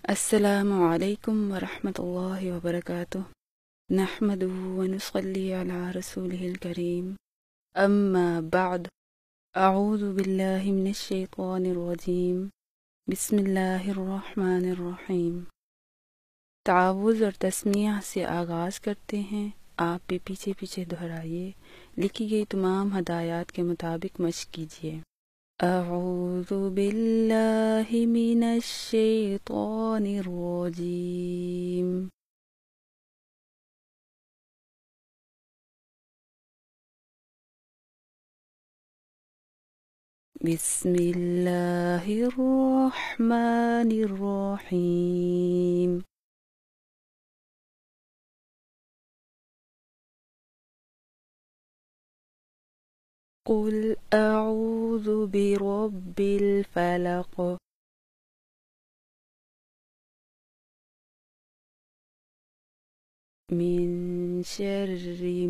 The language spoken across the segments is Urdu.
السلام علیکم ورحمۃ اللہ وبرکاتہ نحمده ونصلی علی رسوله الکریم اما بعد اعوذ باللہ من الشیطان الرجیم بسم اللہ الرحمن الرحیم۔ تعوذ اور تسمیہ سے آغاز کرتے ہیں، آپ بھی پیچھے پیچھے دہرائیے، لکھی گئی تمام ہدایات کے مطابق مشق کیجیے۔ اعوذ باللہ من الشیطان الرجیم۔ بسم اللہ الرحمن الرحیم۔ قل اعوذ برب الفلق من شر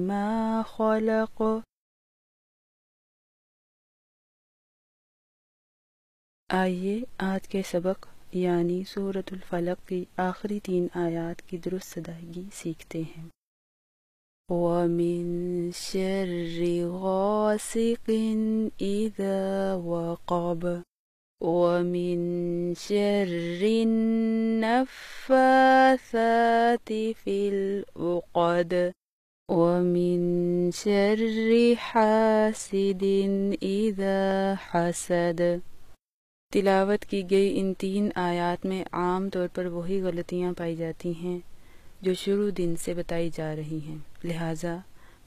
ما خلق۔ آئیے آج کے سبق یعنی سورۃ الفلق کی آخری 3 آیات کی درست ادائیگی سیکھتے ہیں۔ وَمِن شَرِّ غَاسِقٍ إِذَا وَقَبَ وَمِن شَرِّ النَّفَّاثَاتِ فِي الْعُقَدِ وَمِن شَرِّ حَاسِدٍ إِذَا حَسَدَ۔ تلاوت کی گئی ان 3 آیات میں عام طور پر وہی غلطیاں پائی جاتی ہیں جو شروع دن سے بتائی جا رہی ہیں، لہٰذا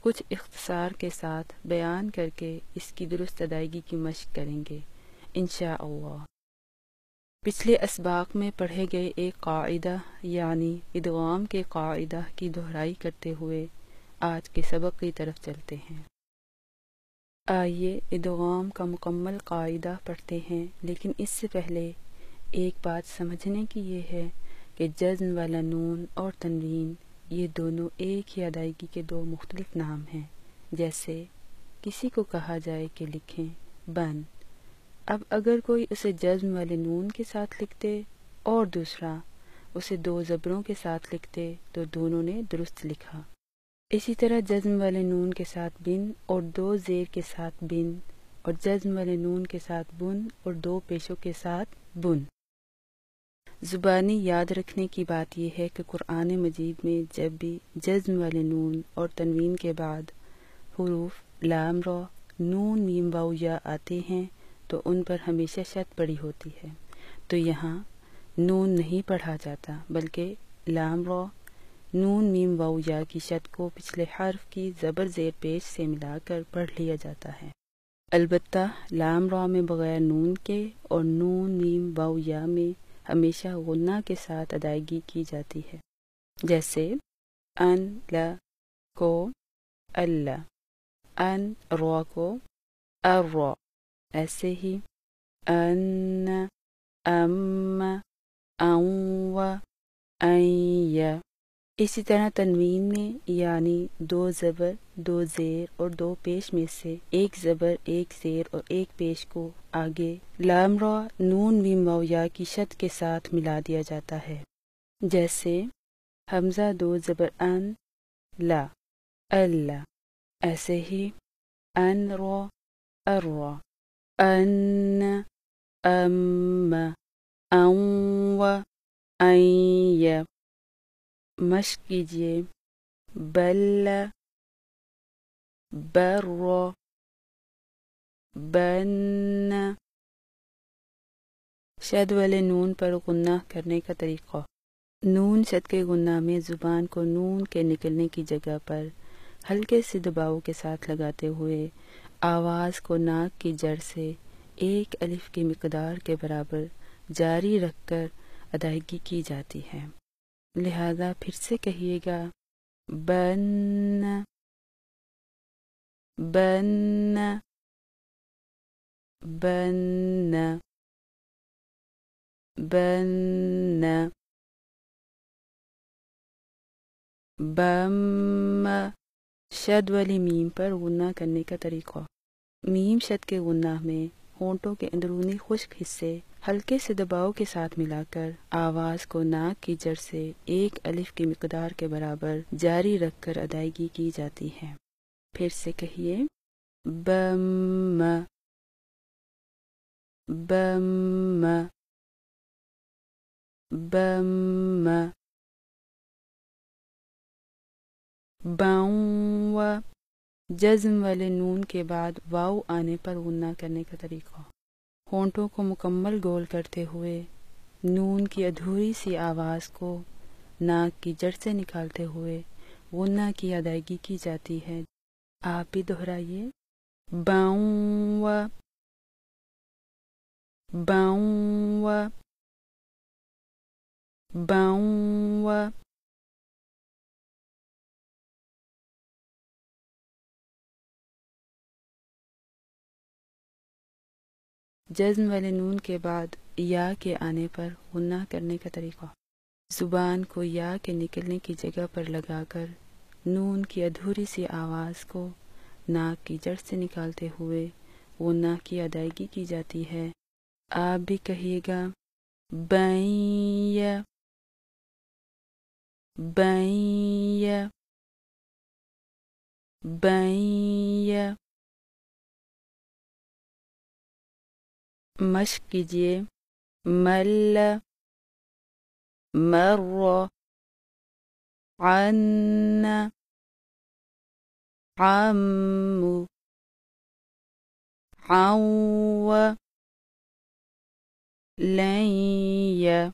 کچھ اختصار کے ساتھ بیان کر کے اس کی درست ادائیگی کی مشق کریں گے انشاءاللہ۔ پچھلے اسباق میں پڑھے گئے ایک قاعدہ یعنی ادغام کے قاعدہ کی دہرائی کرتے ہوئے آج کے سبق کی طرف چلتے ہیں۔ آئیے ادغام کا مکمل قاعدہ پڑھتے ہیں، لیکن اس سے پہلے ایک بات سمجھنے کی یہ ہے کہ جزم والا نون اور تنوین یہ دونوں ایک ہی ادائیگی کے 2 مختلف نام ہیں۔ جیسے کسی کو کہا جائے کہ لکھیں بن، اب اگر کوئی اسے جزم والے نون کے ساتھ لکھتے اور دوسرا اسے 2 زبروں کے ساتھ لکھتے تو دونوں نے درست لکھا۔ اسی طرح جزم والے نون کے ساتھ بن اور 2 زیر کے ساتھ بن، اور جزم والے نون کے ساتھ بن اور 2 پیشوں کے ساتھ بن۔ زبانی یاد رکھنے کی بات یہ ہے کہ قرآن مجید میں جب بھی جزم والے نون اور تنوین کے بعد حروف لام را، نون میم واو یا آتے ہیں تو ان پر ہمیشہ شد پڑی ہوتی ہے، تو یہاں نون نہیں پڑھا جاتا بلکہ لام را، نون میم واو یا کی شد کو پچھلے حرف کی زبر زیر پیش سے ملا کر پڑھ لیا جاتا ہے۔ البتہ لام را میں بغیر نون کے اور نون میم واو یا میں ہمیشہ غنہ کے ساتھ ادائیگی کی جاتی ہے، جیسے ان لا کو اللہ، ان را کو الرا، ایسے ہی ان ام ان و ان یا۔ اسی طرح تنوین میں یعنی 2 زبر 2 زیر اور 2 پیش میں سے 1 زبر 1 زیر اور 1 پیش کو آگے لام را نون میم واو یا کی شد کے ساتھ ملا دیا جاتا ہے، جیسے حمزہ 2 زبر ان لا اللہ، ایسے ہی ان را الرا، ان ام ان و ان یا۔ مشق کیجیے بل بر بن۔ شد والے نون پر غنہ کرنے کا طریقہ۔ نون شد کے غنہ میں زبان کو نون کے نکلنے کی جگہ پر ہلکے سے دباؤ کے ساتھ لگاتے ہوئے آواز کو ناک کی جڑ سے 1 الف کی مقدار کے برابر جاری رکھ کر ادائیگی کی جاتی ہے، لہذا پھر سے کہیے گا بن بن بن بن۔ بم شد والی میم پر غنہ کرنے کا طریقہ۔ میم شد کے غنہ میں ہونٹوں کے اندرونی خشک حصے ہلکے سے دباؤ کے ساتھ ملا کر آواز کو ناک کی جڑ سے 1 الف کی مقدار کے برابر جاری رکھ کر ادائیگی کی جاتی ہے۔ پھر سے کہیے بم بم بم باؤں۔ جزم والے نون کے بعد واو آنے پر غنہ کرنے کا طریقہ۔ ہونٹوں کو مکمل گول کرتے ہوئے نون کی ادھوری سی آواز کو ناک کی جڑ سے نکالتے ہوئے غنہ کی ادائیگی کی جاتی ہے۔ آپ بھی دہرائیے باؤں باؤں باؤں۔ جزم والے نون کے بعد یا کے آنے پر غنہ کرنے کا طریقہ۔ زبان کو یا کے نکلنے کی جگہ پر لگا کر نون کی ادھوری سی آواز کو ناک کی جڑ سے نکالتے ہوئے غنہ کی ادائیگی کی جاتی ہے۔ آپ بھی کہیے گا بائیں بائیں بائیں۔ مشق کیجیے مل مر عن عم عو لن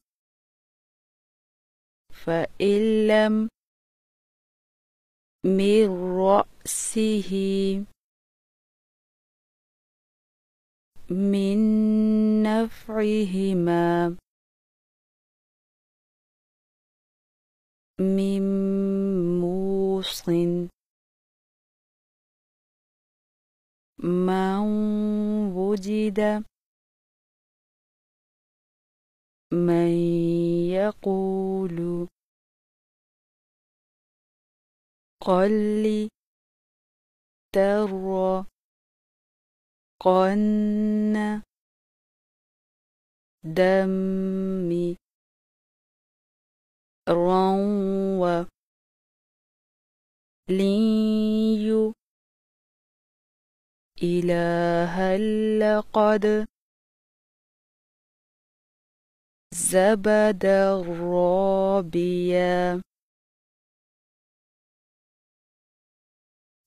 فإن لم من رأسه من نفعهما من موص من وجد من يقول قل تر قن دم رو لي إله لقد زبد الرابية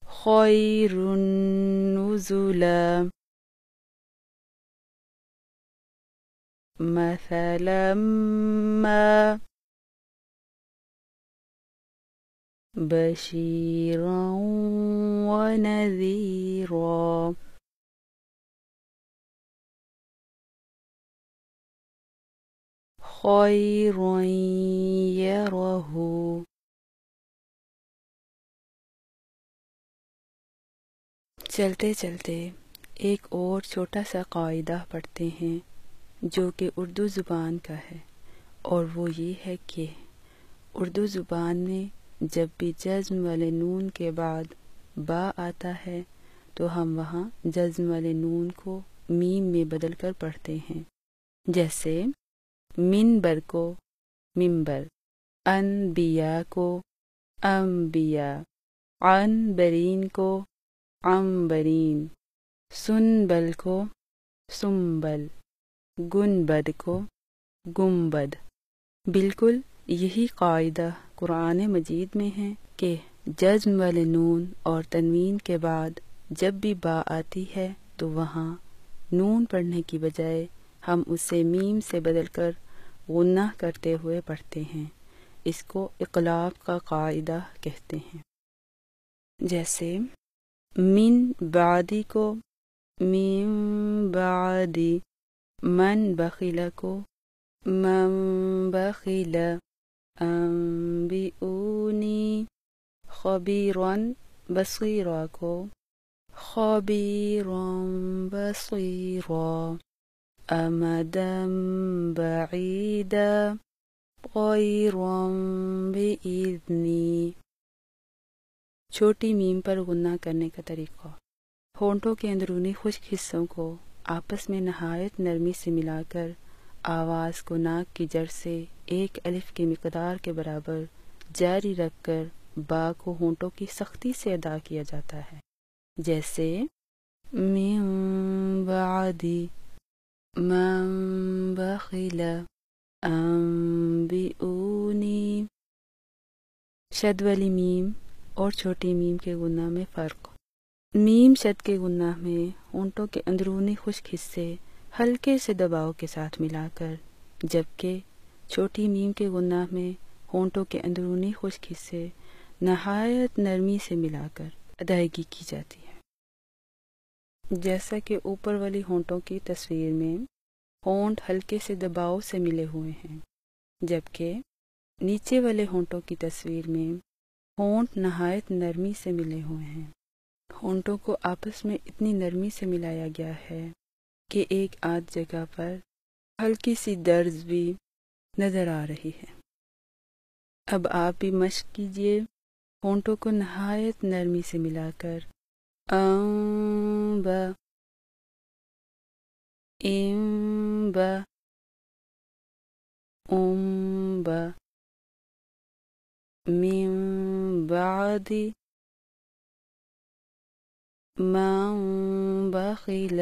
خير نزلا مثلا ما بشيرا ونذيرا۔ خير يره۔ چلتے چلتے ایک اور چھوٹا سا قاعدہ پڑھتے ہیں جو کہ اردو زبان کا ہے، اور وہ یہ ہے کہ اردو زبان میں جب بھی جزم والے نون کے بعد با آتا ہے تو ہم وہاں جزم والے نون کو میم میں بدل کر پڑھتے ہیں، جیسے منبر کو منبر، انبیاء کو انبیاء، عنبرین کو عنبرین، سنبل کو سنبل، گنبد کو گنبد۔ بالکل یہی قاعدہ قرآن مجید میں ہے کہ جزم والے نون اور تنوین کے بعد جب بھی با آتی ہے تو وہاں نون پڑھنے کی بجائے ہم اسے میم سے بدل کر غنہ کرتے ہوئے پڑھتے ہیں۔ اس کو اقلاب کا قاعدہ کہتے ہیں۔ جیسے من بعدی کو من بعدی، من بخیل کو من بخیل، انبئونی خبیرا بصیرا کو خبیرا بصیرا، امدا بعیدا غیرا بإذنی۔ چھوٹی میم پر غنہ کرنے کا طریقہ۔ ہونٹوں کے اندرونی خشک حصوں کو آپس میں نہایت نرمی سے ملا کر آواز کو ناک کی جڑ سے ایک الف کی مقدار کے برابر جاری رکھ کر با کو ہونٹوں کی سختی سے ادا کیا جاتا ہے، جیسے من بعدی من بخل انبئونی۔ شد والی میم اور چھوٹی میم کے گناہ میں فرق۔ میم شد کے گناہ میں ہونٹوں کے اندرونی خشک حصے ہلکے سے دباؤ کے ساتھ ملا کر، جبکہ چھوٹی میم کے گناہ میں ہونٹوں کے اندرونی خشک حصے نہایت نرمی سے ملا کر ادائیگی کی جاتی ہے۔ جیسا کہ اوپر والی ہونٹوں کی تصویر میں ہونٹ ہلکے سے دباؤ سے ملے ہوئے ہیں، جبکہ نیچے والے ہونٹوں کی تصویر میں ہونٹ نہایت نرمی سے ملے ہوئے ہیں۔ ہونٹوں کو آپس میں اتنی نرمی سے ملایا گیا ہے کہ ایک آدھ جگہ پر ہلکی سی درز بھی نظر آ رہی ہے۔ اب آپ بھی مشق کیجئے ہونٹوں کو نہایت نرمی سے ملا کر ب ب ب من بعد من بخل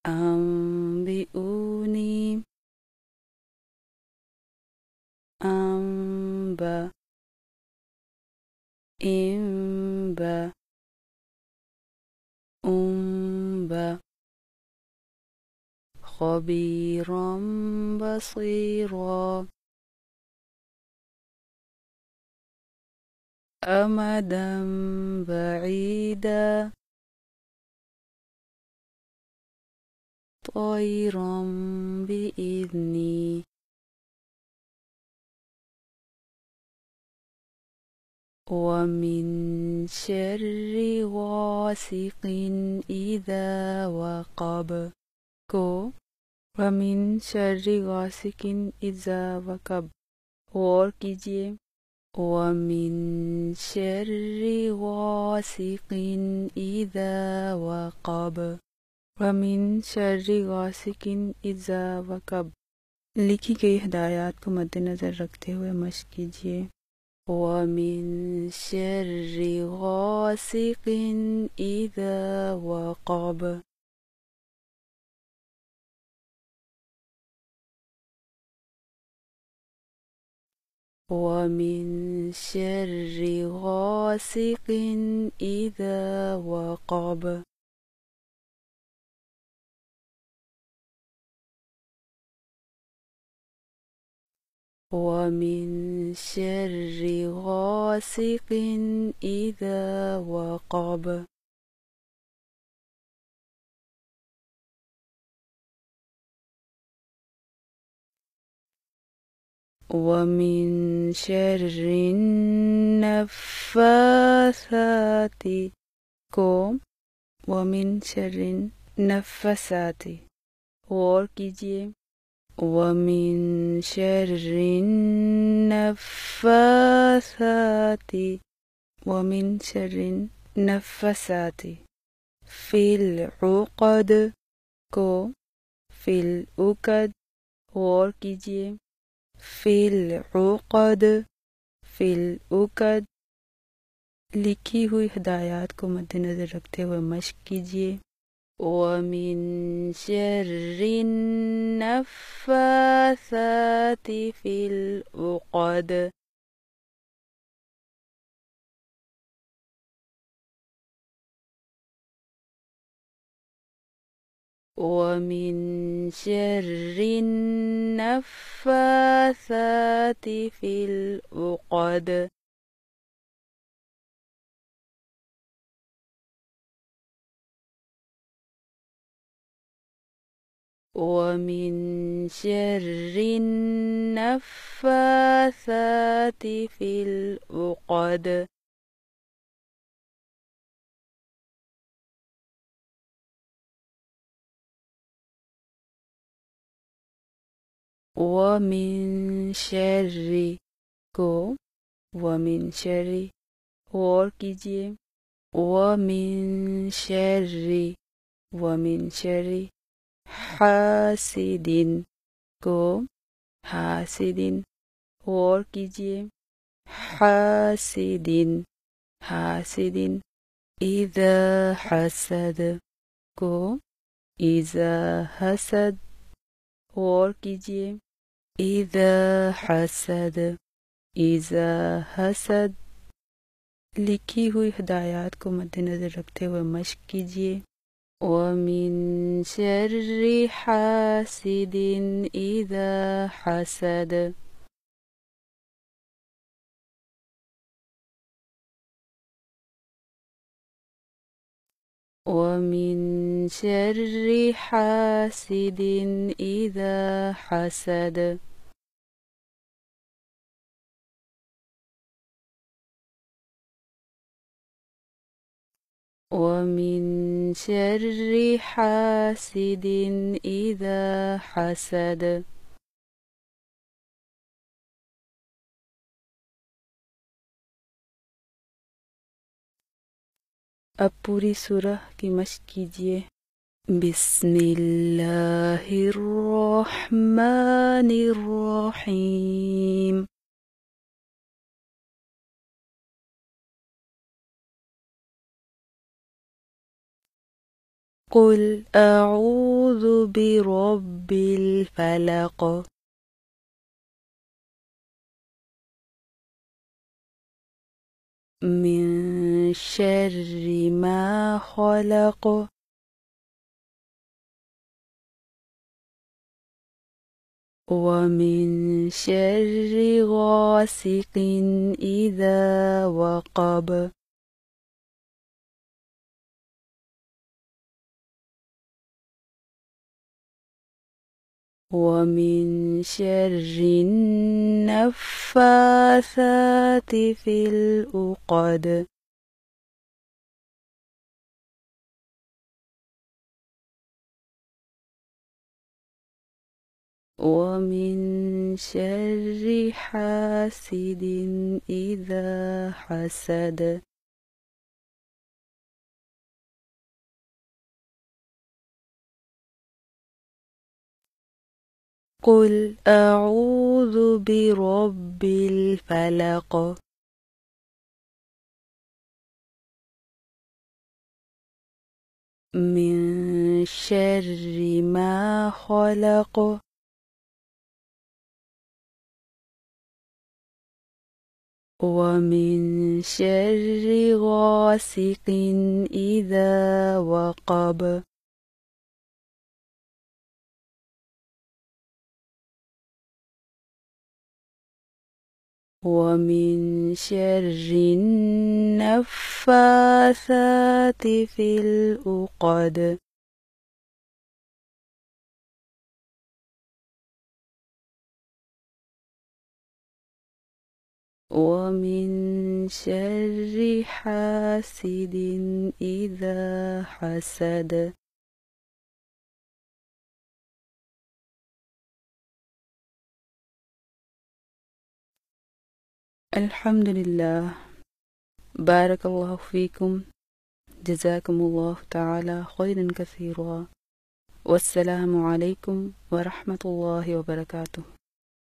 انبئونی انب انب انب خبیرا بصیرا امدا بعیدا طیرا بإذنی۔ ومن شر غاسق اذا وقب کو ومن شر غاسق اذا وقب غور کیجئے، ومن شر غاسق اذا وقب ومن شر غاسق اذا وقب۔ لکھی گئی ہدایات کو مد نظر رکھتے ہوئے مشق کیجئے۔ وَمِن شَرِّ غَاسِقٍ إِذَا وَقَبَ۔ وَمِن شَرِّ غَاسِقٍ إِذَا وَقَبَ۔ وَمِن شَرِّ غَاسِقٍ إِذَا وَقَبَ۔ وَمِن شَرِّ النَّفَّاثَاتِ کو وَمِن شَرِّ النَّفَّاثَاتِ غور کیجئے، وَمِن شَرِّ النَّفَّاثَاتِ وَمِن شَرِّ النَّفَّاثَاتِ فِي الْعُقَدِ کو فِي الْعُقَدِ غور کیجئے، فِي الْعُقَدِ فِي الْعُقَدِ۔ لکھی ہوئی ہدایات کو مد نظر رکھتے ہوئے مشق کیجئے۔ وَمِن شَرِّ النَّفَّاثَاتِ فِي الْعُقَدِ وَمِن شَرِّ النَّفَّاثَاتِ فِي الْعُقَدِ وَمِن شَرِّ النَّفَّاثَاتِ فِي الْعُقَدِ وَمِن شَرِّ کو وَمِن شَرِّ غور کیجئے، ومن شر حاسد کو حاسدن غور کیجیے، حاسدن اذا حسد کو اذا حسد غور کیجیے، اذا حسد لکھی ہوئی ہدایات کو مد نظر رکھتے ہوئے مشق کیجیے۔ وَمِن شَرِّ حَاسِدٍ إِذَا حَسَدَ وَمِن شَرِّ حَاسِدٍ إِذَا حَسَدَ وَمِن شَرِّ حَاسِدٍ إِذَا حَسَدَ اب پوری سورہ کی مشق کیجیے۔ بسم اللہ الرحمن الرحیم۔ قل اعوذ برب الفلق من شر ما خلق ومن شر غاسق إذا وقب ومن شر النفاثات في العقد ومن شر حاسد إذا حسد۔ قل اعوذ برب الفلق من شر ما خلق ومن شر غاسق إذا وقب ومن شر النفاثات في العقد ومن شر حاسد إذا حسد۔ الحمد للہ، بارک اللہ فیکم، جزاکم اللہ تعالی خیرا کثیرا، والسلام علیکم ورحمۃ اللہ وبرکاتہ۔